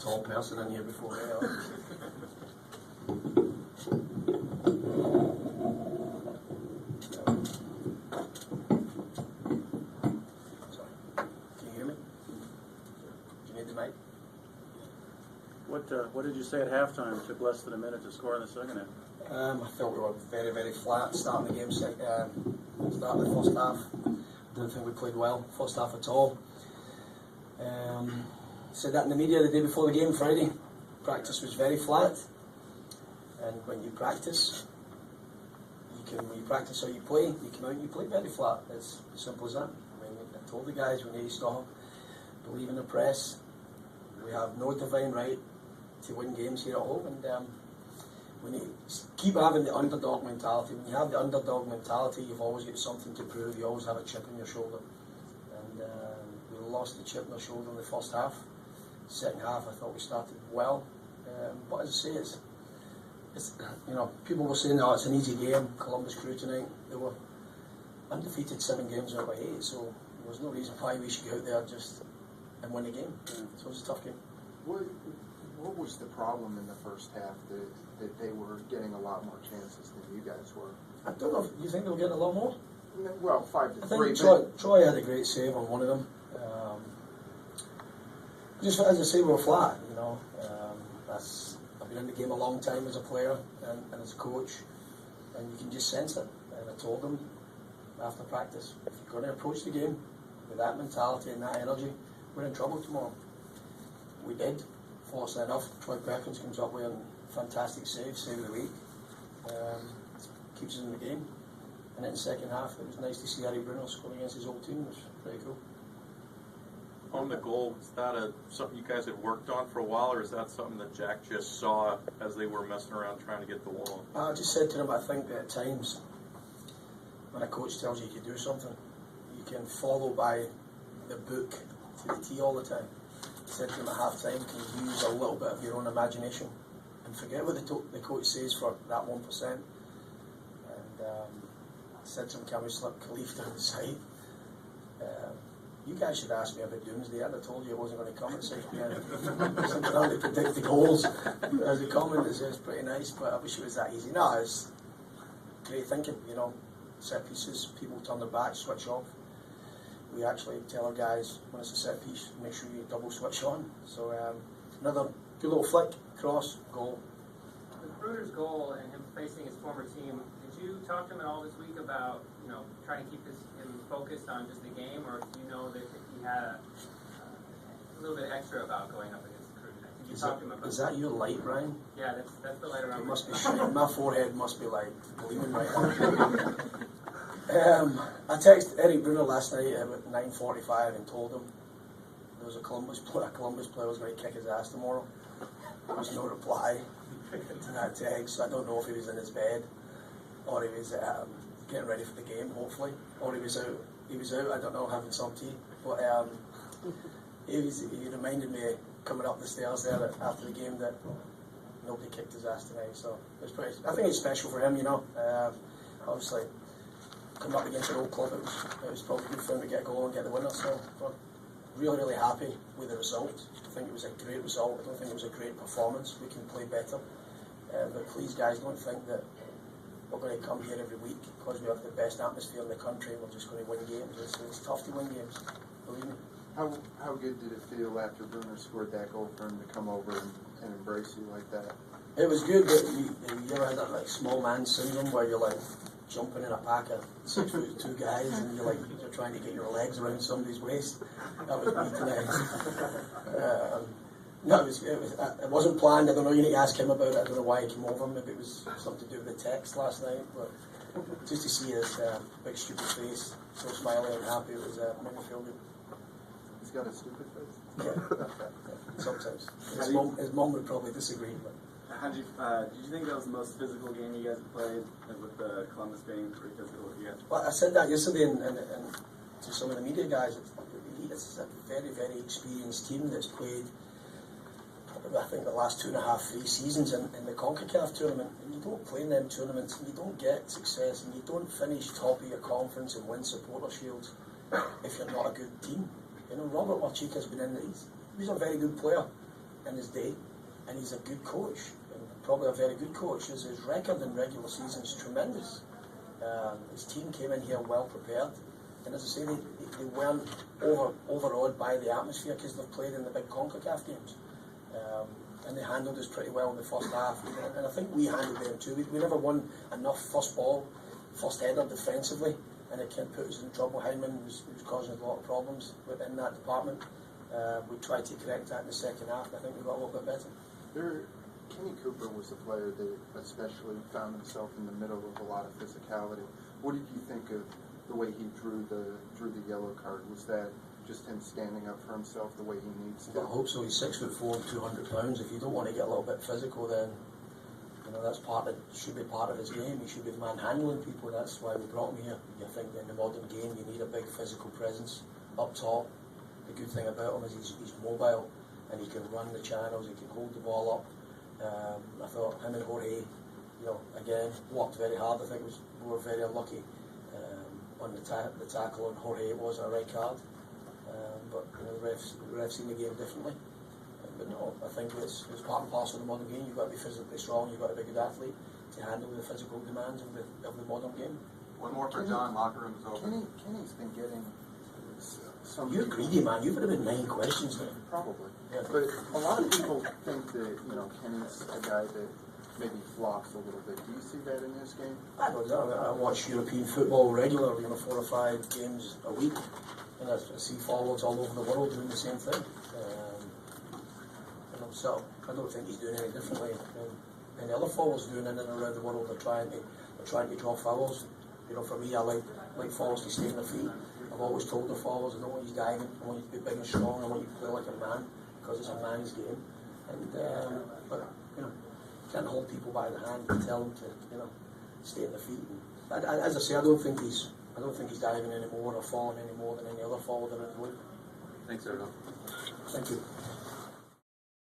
tall person in here before they are. Sorry. Can you hear me? Do you need the mic? What did you say at halftime? It took less than a minute to score in the second half. I felt we were very, very flat starting the game. Starting the first half, didn't think we played well first half at all. Said that in the media the day before the game, Friday. Practice was very flat, and when you practice, when you practice how you play, you come out and you play very flat. It's as simple as that. I mean, I told the guys we need to stop, believe in the press. We have no divine right to win games here at home, and we need to keep having the underdog mentality. When you have the underdog mentality, you've always got something to prove. You always have a chip on your shoulder, and we lost the chip on our shoulder in the first half. Second half, I thought we started well, but as I say, it's people were saying, "Oh, it's an easy game." Columbus Crew tonight, they were undefeated 7 games out of 8, so there was no reason why we should go out there just and win a game. So it was a tough game. What was the problem in the first half that they were getting a lot more chances than you guys were? I don't know. You think they were getting a lot more? Well, 5 to 3. I think Troy had a great save on one of them. Just as I say, we were flat. I've been in the game a long time as a player and as a coach, and you can just sense it. And I told them after practice, if you're going to approach the game with that mentality and that energy, we're in trouble tomorrow. We did. Fortunately enough, Troy Perkins comes up with a fantastic save of the week. Keeps us in the game. And in the second half, it was nice to see Harry Bruno score against his old team. It was pretty cool. On the goal, is that something you guys had worked on for a while, or is that something that Jack just saw as they were messing around trying to get the wall? I just said to him, I think that at times, when a coach tells you to do something, you can follow by the book to the T all the time. I said to him at half time, can you use a little bit of your own imagination and forget what the coach says for that 1%. And I said to him, can we slip Khalif down the side? You guys should ask me about Doomsday. I'd have told you it wasn't going to come at 6 p.m. Something how to predict the goals as they come, and it's pretty nice, but I wish it was that easy. No, it's great thinking, set pieces, people turn their back, switch off. We actually tell our guys, when it's a set piece, make sure you double switch on. So another good little flick, cross, goal. With Bruder's goal and him facing his former team, did you talk to him at all this week about, trying to keep him focused on just the game, or do you know that he had a little bit extra about going up against the Crew tonight? Did you talk to him about Is that your light, Ryan? Yeah, that's the light around. It must be shining. My forehead must be like gleaming right now. I texted Eric Bruno last night at about 9:45 and told him there was a Columbus player was going to kick his ass tomorrow. There was no reply to that text, so I don't know if he was in his bed or he was getting ready for the game, hopefully, or he was out. I don't know, having some tea. But he reminded me coming up the stairs there after the game that nobody kicked his ass tonight. So it was I think it's special for him, obviously, coming up against an old club, it was probably good for him to get a goal and get the winner. So we're really, really happy with the result. I think it was a great result. I don't think it was a great performance. We can play better. But please, guys, don't think that we're going to come here every week because we have the best atmosphere in the country and we're just going to win games. It's tough to win games, believe me. How good did it feel after Bruno scored that goal for him to come over and embrace you like that? It was good, but you ever had that small man syndrome where you're jumping in a pack of 6'2" guys and you're trying to get your legs around somebody's waist? That was me tonight. No, it wasn't planned. I don't know. You need to ask him about it. I don't know why he came over. Maybe it was something to do with the text last night. But just to see his big stupid face, so smiling and happy, it was made me feel good. He's got a stupid face. Yeah, sometimes. His mum would probably disagree. But did you think that was the most physical game you guys have played, with the Columbus being pretty physical with you guys? Well, I said that yesterday, and to some of the media guys. It's a very, very experienced team that's played, I think, the last 2.5-3 seasons in the CONCACAF tournament, and you don't play in them tournaments and you don't get success and you don't finish top of your conference and win supporter shields if you're not a good team. Robert Marchika's been in these. He's a very good player, in his day, and he's a good coach, and probably a very good coach. His record in regular season is tremendous. His team came in here well prepared, and as I say, they weren't overawed by the atmosphere because they've played in the big CONCACAF games. And they handled us pretty well in the first half, and I think we handled them too. We never won enough first header defensively, and it kind of put us in trouble. Heinemann was causing a lot of problems within that department. We tried to correct that in the second half, and I think we got a little bit better. Kenny Cooper was a player that especially found himself in the middle of a lot of physicality. What did you think of the way he drew the yellow card? Was that just him standing up for himself the way he needs to? I hope so. He's 6'4" and 200 pounds. If you don't want to get a little bit physical, then that's should be part of his game. He should be manhandling people. That's why we brought him here. I think in the modern game you need a big physical presence up top. The good thing about him is he's mobile and he can run the channels. He can hold the ball up. I thought him and Jorge, again worked very hard. I think we were very unlucky on the tackle on Jorge. It was a red card. But the refs seen the game differently. But no, I think it's part and parcel of the modern game. You've got to be physically strong. You've got to be a good athlete to handle the physical demands of the modern game. One more for John. Locker room is open. Kenny's been getting some. You're greedy, man. You've been 9 questions there. Probably. Yeah. But a lot of people think that Kenny's a guy that maybe flops a little bit. Do you see that in his game? I don't know. I watch European football regularly, 4 or 5 games a week. And I see forwards all over the world doing the same thing. So I don't think he's doing any differently than the other forwards doing in and around the world. They're trying to draw fouls. For me, I like forwards to stay on their feet. I've always told the forwards, I don't want you diving. I want you to be big and strong. I want you to play like a man because it's a man's game. And but you can't hold people by the hand and tell them to stay on their feet. And as I say, I don't think he's diving anymore or falling any more than any other forward around the league. Thanks, Erdo. Thank you.